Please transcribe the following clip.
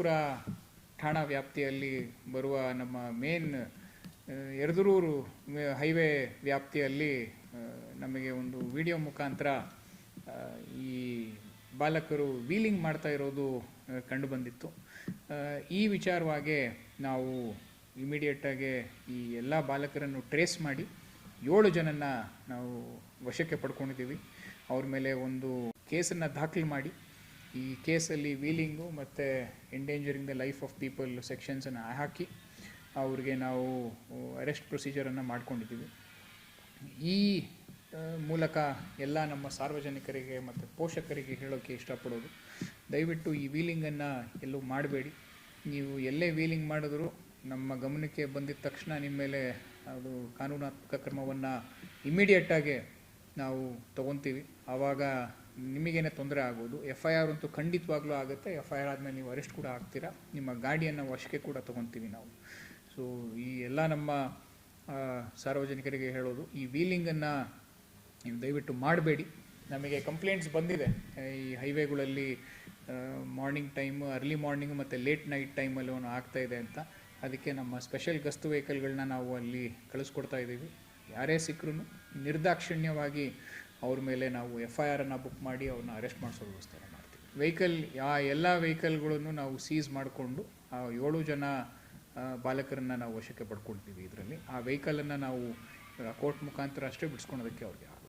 ಪುರ ಠಾಣಾ ವ್ಯಾಪ್ತಿಯಲ್ಲಿ ಬರುವ ನಮ್ಮ ಮೇನ್ ಯರದರೂರು ಹೈವೇ ವ್ಯಾಪ್ತಿಯಲ್ಲಿ ನಮಗೆ ಒಂದು ವಿಡಿಯೋ ಮುಖಾಂತರ ಈ ಬಾಲಕರು ವೀಲಿಂಗ್ ಮಾಡ್ತಾ ಇರೋದು ಕಂಡು ಬಂದಿತ್ತು. ಈ ವಿಚಾರವಾಗಿ ನಾವು ಇಮಿಡಿಯೇಟಾಗಿ ಈ ಎಲ್ಲ ಬಾಲಕರನ್ನು ಟ್ರೇಸ್ ಮಾಡಿ 7 ಜನನ್ನ ನಾವು ವಶಕ್ಕೆ ಪಡ್ಕೊಂಡಿದ್ದೀವಿ. ಅವ್ರ ಮೇಲೆ ಒಂದು ಕೇಸನ್ನು ದಾಖಲು ಮಾಡಿ ಈ ಕೇಸಲ್ಲಿ ವೀಲಿಂಗು ಮತ್ತು ಎಂಡೇಂಜರಿಂಗ್ ದ ಲೈಫ್ ಆಫ್ ಪೀಪಲ್ ಸೆಕ್ಷನ್ಸನ್ನು ಹಾಕಿ ಅವ್ರಿಗೆ ನಾವು ಅರೆಸ್ಟ್ ಪ್ರೊಸೀಜರನ್ನು ಮಾಡ್ಕೊಂಡಿದ್ದೀವಿ. ಈ ಮೂಲಕ ಎಲ್ಲ ನಮ್ಮ ಸಾರ್ವಜನಿಕರಿಗೆ ಮತ್ತು ಪೋಷಕರಿಗೆ ಹೇಳೋಕ್ಕೆ ಇಷ್ಟಪಡೋದು, ದಯವಿಟ್ಟು ಈ ವೀಲಿಂಗನ್ನು ಎಲ್ಲೂ ಮಾಡಬೇಡಿ. ನೀವು ಎಲ್ಲೇ ವೀಲಿಂಗ್ ಮಾಡಿದ್ರು ನಮ್ಮ ಗಮನಕ್ಕೆ ಬಂದಿದ್ದ ತಕ್ಷಣ ನಿಮ್ಮ ಮೇಲೆ ಅದು ಕಾನೂನಾತ್ಮಕ ಕ್ರಮವನ್ನು ಇಮಿಡಿಯೇಟಾಗಿ ನಾವು ತೊಗೊತೀವಿ. ಆವಾಗ ನಿಮಗೇನೆ ತೊಂದರೆ ಆಗೋದು. FIR ಅಂತೂ ಖಂಡಿತವಾಗ್ಲೂ ಆಗುತ್ತೆ. FIR ಆದಮೇಲೆ ನೀವು ಅರೆಸ್ಟ್ ಕೂಡ ಆಗ್ತೀರಾ. ನಿಮ್ಮ ಗಾಡಿಯನ್ನು ವಶಕ್ಕೆ ಕೂಡ ತೊಗೊತೀವಿ ನಾವು. ಸೊ ಈ ಎಲ್ಲ ನಮ್ಮ ಸಾರ್ವಜನಿಕರಿಗೆ ಹೇಳೋದು, ಈ ವೀಲಿಂಗನ್ನು ನೀವು ದಯವಿಟ್ಟು ಮಾಡಬೇಡಿ. ನಮಗೆ ಕಂಪ್ಲೇಂಟ್ಸ್ ಬಂದಿದೆ ಈ ಹೈವೇಗಳಲ್ಲಿ ಮಾರ್ನಿಂಗ್ ಟೈಮು, ಅರ್ಲಿ ಮಾರ್ನಿಂಗು ಮತ್ತು ಲೇಟ್ ನೈಟ್ ಟೈಮಲ್ಲಿ ಆಗ್ತಾಯಿದೆ ಅಂತ. ಅದಕ್ಕೆ ನಮ್ಮ ಸ್ಪೆಷಲ್ ಗಸ್ತು ವೆಹಿಕಲ್ಗಳನ್ನ ನಾವು ಅಲ್ಲಿ ಕಳಿಸ್ಕೊಡ್ತಾ ಇದ್ದೀವಿ. ಯಾರೇ ಸಿಕ್ಕರೂ ನಿರ್ದಾಕ್ಷಿಣ್ಯವಾಗಿ ಅವ್ರ ಮೇಲೆ ನಾವು FIR ಬುಕ್ ಮಾಡಿ ಅವ್ರನ್ನ ಅರೆಸ್ಟ್ ಮಾಡಿಸೋ ವ್ಯವಸ್ಥೆ ಮಾಡ್ತೀವಿ. ಎಲ್ಲ ವೆಹಿಕಲ್ಗಳನ್ನು ನಾವು ಸೀಸ್ ಮಾಡಿಕೊಂಡು 7 ಜನ ಬಾಲಕರನ್ನು ನಾವು ವಶಕ್ಕೆ ಪಡ್ಕೊಳ್ತೀವಿ. ಇದರಲ್ಲಿ ಆ ವೆಹಿಕಲನ್ನು ನಾವು ಕೋರ್ಟ್ ಮುಖಾಂತರ ಅಷ್ಟೇ ಬಿಡಿಸ್ಕೊಳೋದಕ್ಕೆ ಅವ್ರಿಗೆ